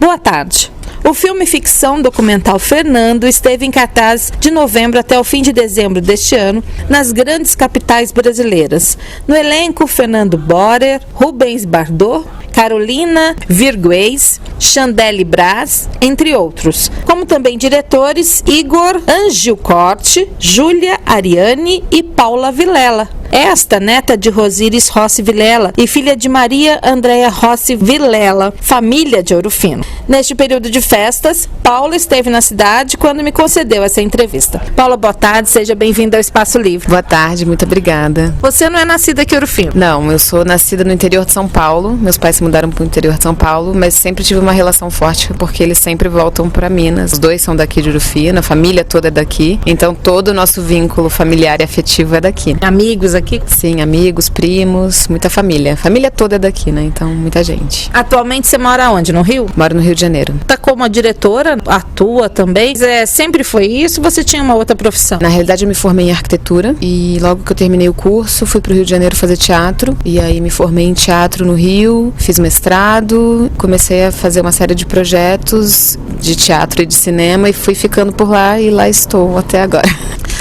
Boa tarde. O filme ficção documental Fernando esteve em cartaz de novembro até o fim de dezembro deste ano nas grandes capitais brasileiras. No elenco, Fernando Borer, Rubens Bardot, Carolina Virguez, Chandelle Braz, entre outros. Como também diretores Igor Angilcorte, Júlia Ariane e Paula Vilela. Esta, neta de Rosíris Rossi Vilela e filha de Maria Andréa Rossi Vilela, família de Ouro Fino. Neste período de festas, Paula esteve na cidade quando me concedeu essa entrevista. Paula, boa tarde, seja bem-vinda ao Espaço Livre. Boa tarde, muito obrigada. Você não é nascida aqui em Ouro Fino? Não, eu sou nascida no interior de São Paulo. Meus pais se mudaram para o interior de São Paulo, mas sempre tive uma relação forte porque eles sempre voltam para Minas. Os dois são daqui de Ouro Fino, a família toda é daqui, então todo o nosso vínculo familiar e afetivo é daqui. Amigos aqui? Sim, amigos, primos, muita família. A família toda é daqui, né? Então, muita gente. Atualmente você mora onde? No Rio? Moro no Rio de Janeiro. Tá como diretora, atua também. Sempre foi isso? Você tinha uma outra profissão? Na realidade, eu me formei em arquitetura e logo que eu terminei o curso, fui pro Rio de Janeiro fazer teatro. E aí me formei em teatro no Rio, fiz mestrado, comecei a fazer uma série de projetos de teatro e de cinema e fui ficando por lá e lá estou até agora.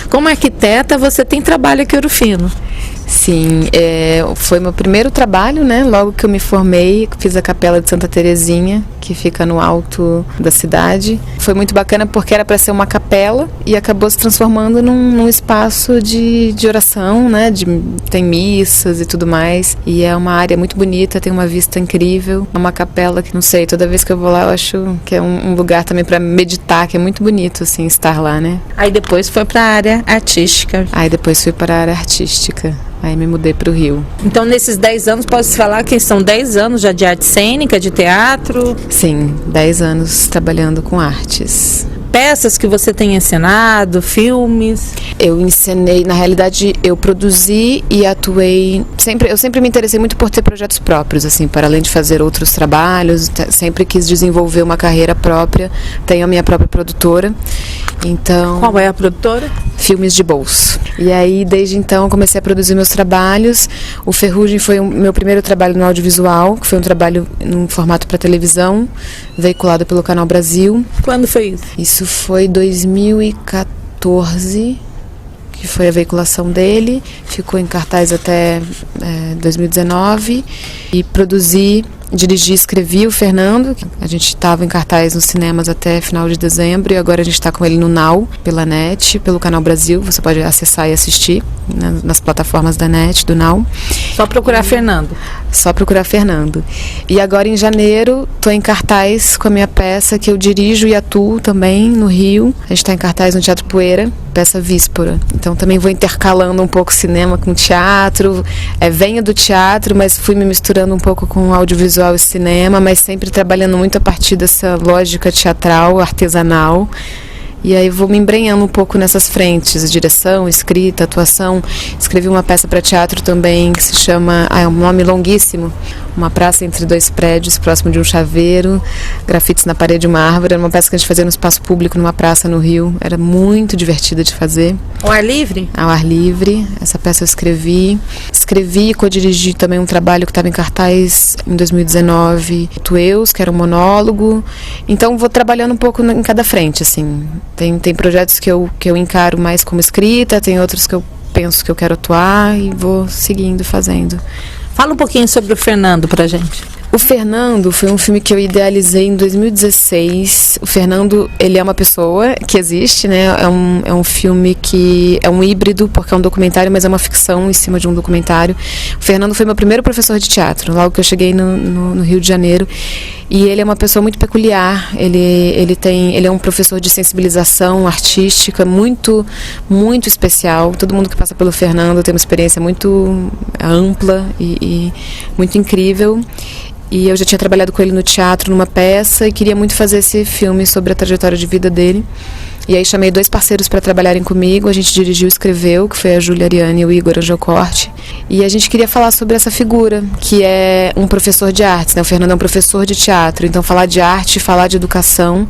Como arquiteta, você tem trabalho aqui em Ouro Fino? Sim, foi meu primeiro trabalho, né? Logo que eu me formei, fiz a Capela de Santa Terezinha, que fica no alto da cidade. Foi muito bacana porque era para ser uma capela e acabou se transformando num espaço de oração, né? Tem missas e tudo mais. E é uma área muito bonita, tem uma vista incrível. É uma capela que, não sei, toda vez que eu vou lá eu acho que é um lugar também para meditar, que é muito bonito, assim, estar lá, né? Aí depois foi para a área artística. Aí depois fui para a área artística. Aí me mudei para o Rio. Então, nesses 10 anos, posso falar que são 10 anos já de arte cênica, de teatro? Sim, 10 anos trabalhando com artes. Peças que você tem encenado, filmes? Eu encenei, na realidade, eu produzi e atuei. Eu sempre me interessei muito por ter projetos próprios, assim, para além de fazer outros trabalhos, sempre quis desenvolver uma carreira própria. Tenho a minha própria produtora. Então. Qual é a produtora? Filmes de Bolso. E aí, desde então, comecei a produzir meus trabalhos. O Ferrugem foi o meu primeiro trabalho no audiovisual, que foi um trabalho num formato para televisão, veiculado pelo Canal Brasil. Quando foi isso? Isso foi 2014, que foi a veiculação dele. Ficou em cartaz até 2019. E dirigi e escrevi o Fernando. A gente estava em cartaz nos cinemas até final de dezembro e agora a gente está com ele no Now, pela NET, pelo Canal Brasil. Você pode acessar e assistir nas plataformas da NET, do Now. Só procurar Fernando. Só procurar Fernando. E agora em janeiro estou em cartaz com a minha peça que eu dirijo e atuo também no Rio. A gente está em cartaz no Teatro Poeira, peça Víspora. Então também vou intercalando um pouco cinema com teatro. Venho do teatro, mas fui me misturando um pouco com audiovisual e cinema, mas sempre trabalhando muito a partir dessa lógica teatral, artesanal. E aí vou me embrenhando um pouco nessas frentes, direção, escrita, atuação. Escrevi uma peça para teatro também que se chama, é um nome longuíssimo, Uma Praça Entre Dois Prédios, próximo de um chaveiro, grafites na parede de uma árvore. Era uma peça que a gente fazia no espaço público, numa praça no Rio. Era muito divertida de fazer. Ao ar livre? Ao ar livre. Essa peça eu escrevi. Escrevi e co-dirigi também um trabalho que estava em cartaz em 2019, Tueus, que era um monólogo. Então vou trabalhando um pouco em cada frente, assim. Tem projetos que eu encaro mais como escrita, tem outros que eu penso que eu quero atuar e vou seguindo, fazendo. Fala um pouquinho sobre o Fernando pra gente. O Fernando foi um filme que eu idealizei em 2016. O Fernando, ele é uma pessoa que existe, né? É um filme que é um híbrido, porque é um documentário, mas é uma ficção em cima de um documentário. O Fernando foi meu primeiro professor de teatro, logo que eu cheguei no Rio de Janeiro. E ele é uma pessoa muito peculiar. Ele é um professor de sensibilização artística muito, muito especial. Todo mundo que passa pelo Fernando tem uma experiência muito ampla e muito incrível. E eu já tinha trabalhado com ele no teatro, numa peça, e queria muito fazer esse filme sobre a trajetória de vida dele. E aí chamei 2 parceiros para trabalharem comigo, a gente dirigiu e escreveu, que foi a Júlia Ariane e o Igor Angelcorte. E a gente queria falar sobre essa figura, que é um professor de artes, né? O Fernando é um professor de teatro, então falar de arte, falar de educação,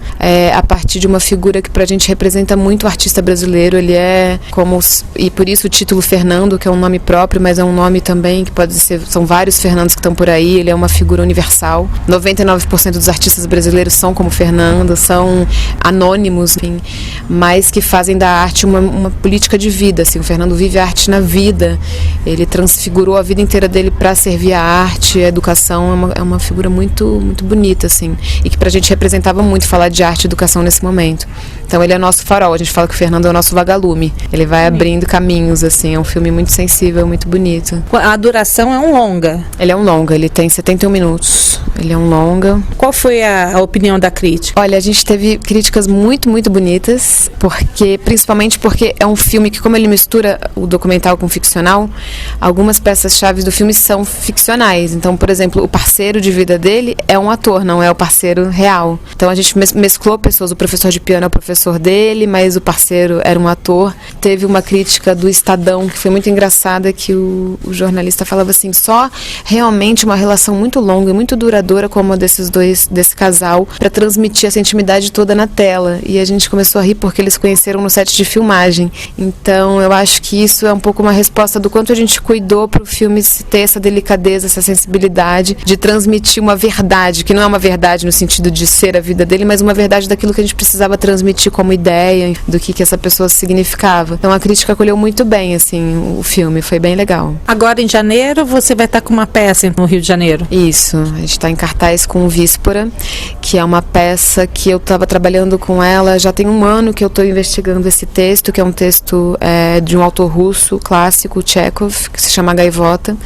a partir de uma figura que pra gente representa muito o artista brasileiro. Ele é como, e por isso o título Fernando, que é um nome próprio, mas é um nome também que pode ser, são vários Fernandos que estão por aí, ele é uma figura universal. 99% dos artistas brasileiros são como Fernando, são anônimos, enfim, mas que fazem da arte uma política de vida, assim. O Fernando vive a arte na vida, ele transfigurou a vida inteira dele para servir a arte, a educação. É uma figura muito, muito bonita, assim, e que pra gente representava muito falar de arte e educação nesse momento. Então ele é nosso farol, a gente fala que o Fernando é o nosso vagalume, ele vai abrindo caminhos, assim. É um filme muito sensível, muito bonito. A duração é um longa? Ele é um longa, ele tem 71 minutos, ele é um longa. Qual foi a opinião da crítica? Olha, a gente teve críticas muito, muito bonitas, principalmente porque é um filme que, como ele mistura o documental com o ficcional, algumas peças-chave do filme são ficcionais. Então, por exemplo, o parceiro de vida dele é um ator, não é o parceiro real. Então a gente mesclou pessoas, o professor de piano é o professor dele, mas o parceiro era um ator. Teve uma crítica do Estadão, que foi muito engraçada, que o jornalista falava assim, só realmente uma relação muito longa e muito duradoura como a desse casal, para transmitir essa intimidade toda na tela. E a gente começou a rir porque eles conheceram no set de filmagem. Então eu acho que isso é um pouco uma resposta do quanto a gente cuidou para o filme ter essa delicadeza, essa sensibilidade de transmitir uma verdade, que não é uma verdade no sentido de ser a vida dele, mas uma verdade daquilo que a gente precisava transmitir como ideia, do que essa pessoa significava. Então a crítica acolheu muito bem, assim, o filme, foi bem legal. Agora em janeiro você vai estar com uma peça no Rio de Janeiro? Isso, a gente está em cartaz com o Víspora, que é uma peça que eu estava trabalhando com ela, já tem 1 ano que eu estou investigando esse texto, que é um texto de um autor russo clássico, Chekhov, que se chama Gaivota.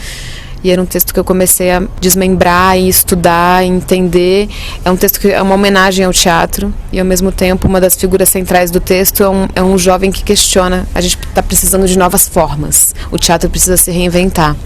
E era um texto que eu comecei a desmembrar e estudar, e entender. É um texto que é uma homenagem ao teatro e, ao mesmo tempo, uma das figuras centrais do texto é um jovem que questiona: a gente está precisando de novas formas, o teatro precisa se reinventar.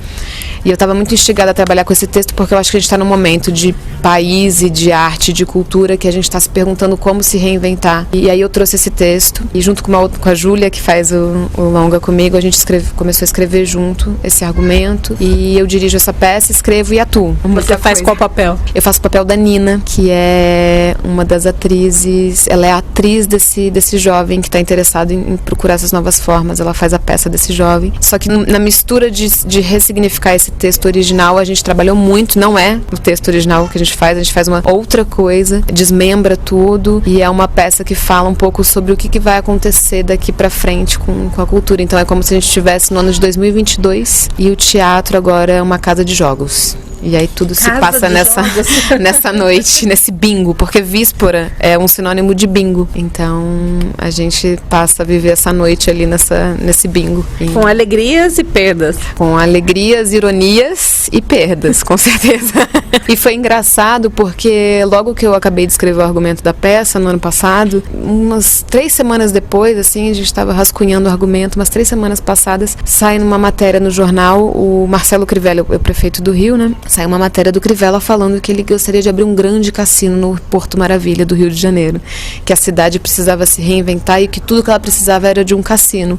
E eu estava muito instigada a trabalhar com esse texto porque eu acho que a gente está num momento de país e de arte, de cultura, que a gente está se perguntando como se reinventar. E aí eu trouxe esse texto e, junto com a Júlia, que faz o longa comigo, a gente começou a escrever junto esse argumento, e eu dirijo essa peça, escrevo e atuo. Você faz qual papel? Eu faço o papel da Nina, que é uma das atrizes, ela é a atriz desse jovem que está interessado em procurar essas novas formas. Ela faz a peça desse jovem. Só que na mistura de ressignificar esse texto original, a gente trabalhou muito, não é o texto original que a gente faz uma outra coisa, desmembra tudo, e é uma peça que fala um pouco sobre o que vai acontecer daqui pra frente com a cultura. Então é como se a gente estivesse no ano de 2022 e o teatro agora é uma casa de jogos. E aí tudo se passa nessa noite, nesse bingo, porque víspora é um sinônimo de bingo. Então a gente passa a viver essa noite ali nesse bingo. Com alegrias e perdas. Com alegrias, ironias e perdas, com certeza. E foi engraçado porque logo que eu acabei de escrever o argumento da peça, no ano passado, umas 3 semanas depois, assim, a gente estava rascunhando o argumento, umas 3 semanas passadas, sai numa matéria no jornal, o Marcelo Crivella, o prefeito do Rio, né? Sai uma matéria do Crivella falando que ele gostaria de abrir um grande cassino no Porto Maravilha do Rio de Janeiro, que a cidade precisava se reinventar e que tudo que ela precisava era de um cassino,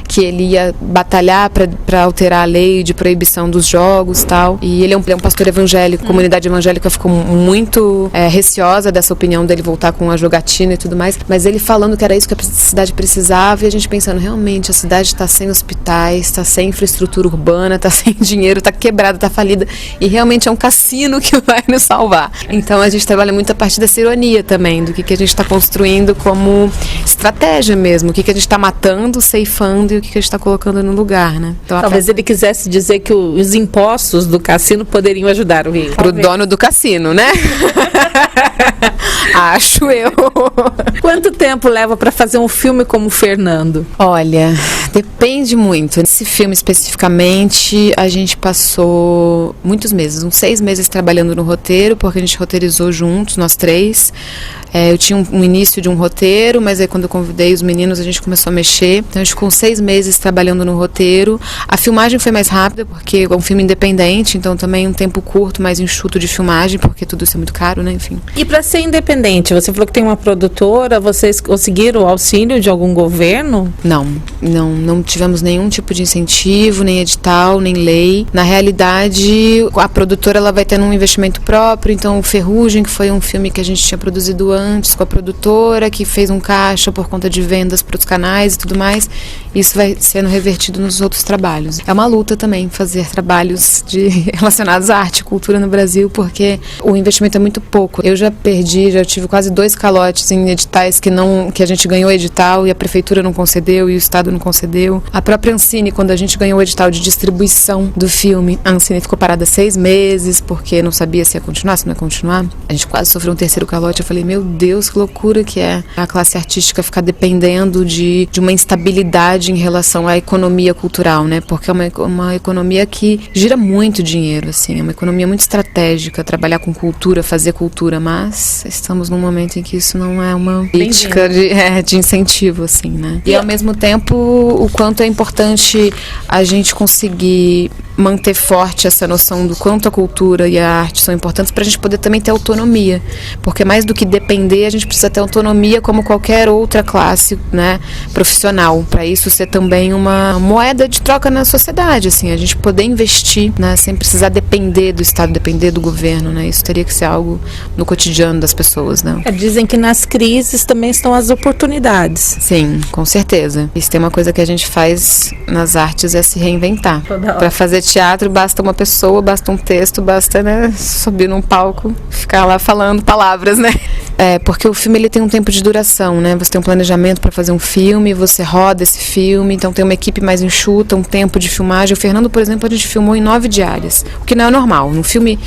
que ele ia batalhar para alterar a lei de proibição dos jogos e tal. E ele é um pastor evangélico, a comunidade evangélica ficou muito receosa dessa opinião dele voltar com a jogatina e tudo mais, mas ele falando que era isso que a cidade precisava, e a gente pensando, realmente a cidade está sem hospitais, está sem infraestrutura urbana, está sem dinheiro, está quebrada, está falida, e realmente é um cassino que vai nos salvar. Então a gente trabalha muito a partir dessa ironia também, do que a gente está construindo como estratégia mesmo, o que a gente está matando, ceifando e o que a gente está colocando no lugar, né? Então, talvez ele quisesse dizer que os impostos do cassino poderiam ajudar o Rio. Pro dono do cassino, né? Acho eu. Quanto tempo leva para fazer um filme como Fernando? Olha, depende muito. Nesse filme especificamente, a gente passou muitos meses, uns 6 meses trabalhando no roteiro, porque a gente roteirizou juntos, nós 3. Eu tinha um início de um roteiro, mas aí quando eu convidei os meninos a gente começou a mexer. Então a gente ficou 6 meses trabalhando no roteiro. A filmagem foi mais rápida, porque é um filme independente, então também um tempo curto, mais enxuto de filmagem, porque tudo isso é muito caro, né? Enfim. E para ser independente, independente. Você falou que tem uma produtora, vocês conseguiram o auxílio de algum governo? Não tivemos nenhum tipo de incentivo, nem edital, nem lei. Na realidade, a produtora ela vai tendo um investimento próprio, então o Ferrugem, que foi um filme que a gente tinha produzido antes com a produtora, que fez um caixa por conta de vendas para os canais e tudo mais, isso vai sendo revertido nos outros trabalhos. É uma luta também fazer trabalhos relacionados à arte e cultura no Brasil, porque o investimento é muito pouco. Eu já tive quase 2 calotes em editais que a gente ganhou edital e a prefeitura não concedeu e o estado não concedeu. A própria Ancine, quando a gente ganhou o edital de distribuição do filme, a Ancine ficou parada 6 meses porque não sabia se ia continuar, se não ia continuar. A gente quase sofreu um 3º calote. Eu falei, meu Deus, que loucura que é a classe artística ficar dependendo de uma instabilidade em relação à economia cultural, né? Porque é uma economia que gira muito dinheiro, assim, é uma economia muito estratégica, trabalhar com cultura, fazer cultura, mas estamos num momento em que isso não é uma política de incentivo, assim, né? E ao mesmo tempo, o quanto é importante a gente conseguir manter forte essa noção do quanto a cultura e a arte são importantes para a gente poder também ter autonomia, porque mais do que depender, a gente precisa ter autonomia como qualquer outra classe, né, profissional, para isso ser também uma moeda de troca na sociedade, assim, a gente poder investir, né, sem precisar depender do Estado, depender do governo, né, isso teria que ser algo no cotidiano das pessoas, né. Dizem que nas crises também estão as oportunidades. Sim, com certeza. Isso tem uma coisa que a gente faz nas artes, é se reinventar. Para fazer teatro basta uma pessoa, basta um texto, basta, né, subir num palco, ficar lá falando palavras, né? Porque o filme ele tem um tempo de duração, né? Você tem um planejamento para fazer um filme, você roda esse filme, então tem uma equipe mais enxuta, um tempo de filmagem. O Fernando, por exemplo, a gente filmou em 9 diárias, o que não é normal. Um filme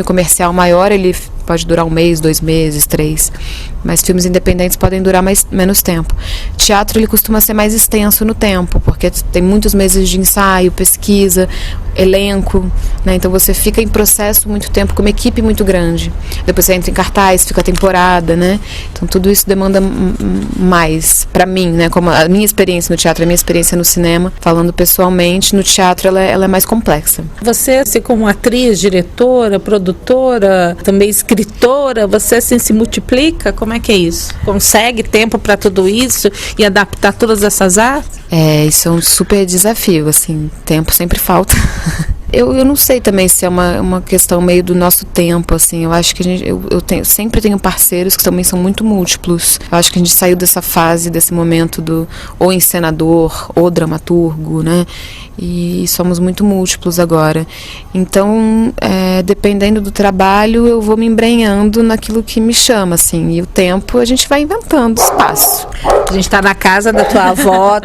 comercial maior, ele pode durar 1 mês, 2 meses, 3. Mas filmes independentes podem durar menos tempo. Teatro, ele costuma ser mais extenso no tempo, porque tem muitos meses de ensaio, pesquisa, elenco, né? Então você fica em processo muito tempo com uma equipe muito grande. Depois você entra em cartaz, fica a temporada, né? Então tudo isso demanda mais para mim, né? Como a minha experiência no teatro, a minha experiência no cinema, falando pessoalmente, no teatro ela é mais complexa. Você, assim, como atriz, diretora, produtora, também escritora, você assim se multiplica? Como é que é isso? Consegue tempo para tudo isso e adaptar todas essas artes? Isso é um super desafio, assim, tempo sempre falta. Eu não sei também se é uma questão meio do nosso tempo, assim. Eu acho que sempre tenho parceiros que também são muito múltiplos. Eu acho que a gente saiu dessa fase, desse momento do ou encenador, ou dramaturgo, né? E somos muito múltiplos agora. Então, dependendo do trabalho, eu vou me embrenhando naquilo que me chama, assim. E o tempo, a gente vai inventando espaço. A gente está na casa da tua avó,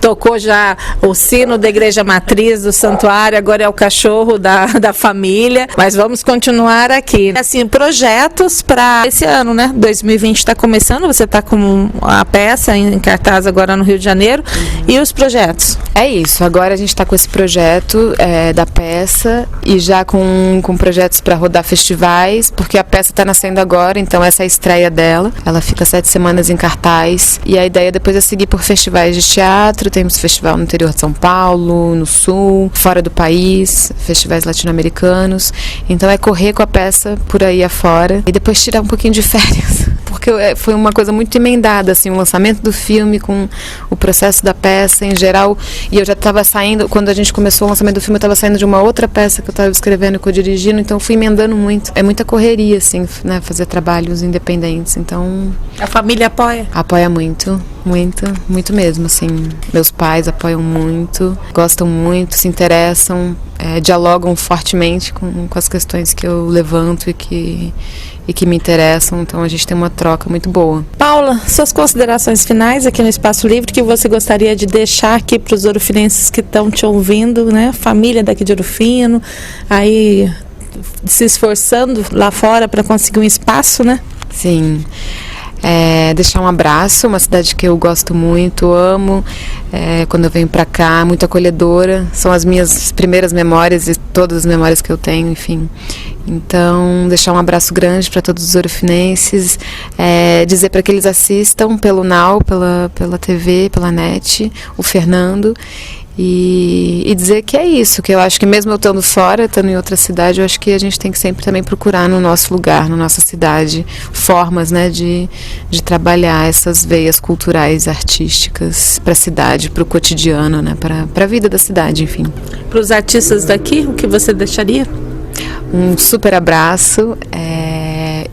tocou já o sino da igreja matriz, do santuário, agora é o cachorro da família, mas vamos continuar aqui. Assim, projetos para esse ano, né? 2020 está começando, você está com a peça em cartaz agora no Rio de Janeiro. E os projetos? É isso, agora a gente está com esse projeto da peça e já com projetos para rodar festivais, porque a peça está nascendo agora, então essa é a estreia dela. Ela fica 7 semanas em cartaz e a ideia depois é seguir por festivais de teatro. Temos festival no interior de São Paulo, no sul, fora do país, festivais latino-americanos. Então é correr com a peça por aí afora e depois tirar um pouquinho de férias, porque foi uma coisa muito emendada, assim, o lançamento do filme com o processo da peça em geral. E eu já estava saindo, quando a gente começou o lançamento do filme, eu estava saindo de uma outra peça que eu estava escrevendo e co-dirigindo, então fui emendando muito. É muita correria, assim, né, fazer trabalhos independentes, então... A família apoia? Apoia muito, muito, muito mesmo, assim. Meus pais apoiam muito, gostam muito, se interessam, dialogam fortemente com as questões que eu levanto e que me interessam, então a gente tem uma troca muito boa. Paula, suas considerações finais aqui no Espaço Livre, que você gostaria de deixar aqui para os ourofinenses que estão te ouvindo, né? Família daqui de Ouro Fino, aí se esforçando lá fora para conseguir um espaço, né? Sim. Deixar um abraço, uma cidade que eu gosto muito, amo, quando eu venho pra cá, muito acolhedora, são as minhas primeiras memórias e todas as memórias que eu tenho, enfim. Então, deixar um abraço grande para todos os ourofinenses, dizer para que eles assistam pelo Now, pela TV, pela net, o Fernando, E dizer que é isso, que eu acho que mesmo eu estando fora, estando em outra cidade, eu acho que a gente tem que sempre também procurar no nosso lugar, na nossa cidade, formas, né, de trabalhar essas veias culturais, artísticas para a cidade, para o cotidiano, né, para a vida da cidade, enfim. Para os artistas daqui, o que você deixaria? Um super abraço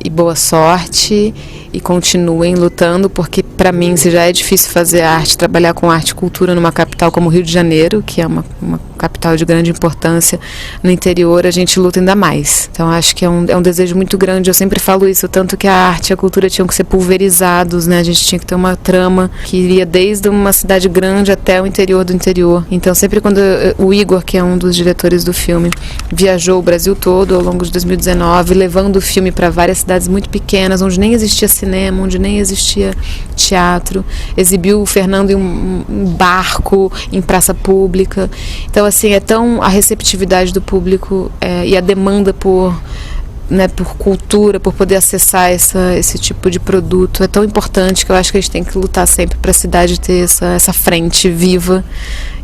e boa sorte, e continuem lutando, porque para mim, se já é difícil fazer arte, trabalhar com arte e cultura numa capital como Rio de Janeiro, que é uma capital de grande importância, no interior a gente luta ainda mais. Então acho que é um desejo muito grande, eu sempre falo isso, tanto que a arte e a cultura tinham que ser pulverizados, né? A gente tinha que ter uma trama que iria desde uma cidade grande até o interior do interior. Então sempre quando o Igor, que é um dos diretores do filme, viajou o Brasil todo ao longo de 2019, levando o filme para várias cidades muito pequenas, onde nem existia cinema, onde nem existia teatro, exibiu o Fernando em um barco, em praça pública. Então, assim, a receptividade do público e a demanda por cultura, por poder acessar esse tipo de produto é tão importante que eu acho que a gente tem que lutar sempre para a cidade ter essa frente viva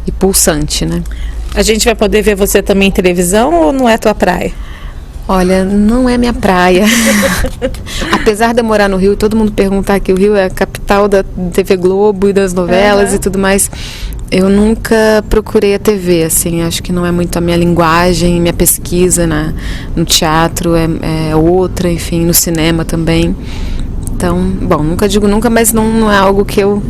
e pulsante, né? A gente vai poder ver você também em televisão ou não é tua praia? Olha, não é minha praia. Apesar de eu morar no Rio, todo mundo perguntar que o Rio é a capital da TV Globo e das novelas e tudo mais. Eu nunca procurei a TV, assim, acho que não é muito a minha linguagem, minha pesquisa no teatro é outra, enfim, no cinema também. Então, bom, nunca digo nunca, mas não é algo que eu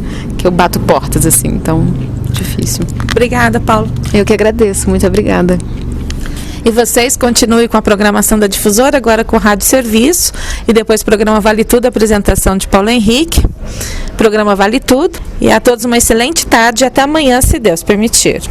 bato portas, assim, então, difícil. Obrigada, Paulo. Eu que agradeço, muito obrigada. E vocês continuem com a programação da Difusora, agora com Rádio Serviço, e depois programa Vale Tudo, apresentação de Paulo Henrique, programa Vale Tudo, e a todos uma excelente tarde e até amanhã, se Deus permitir.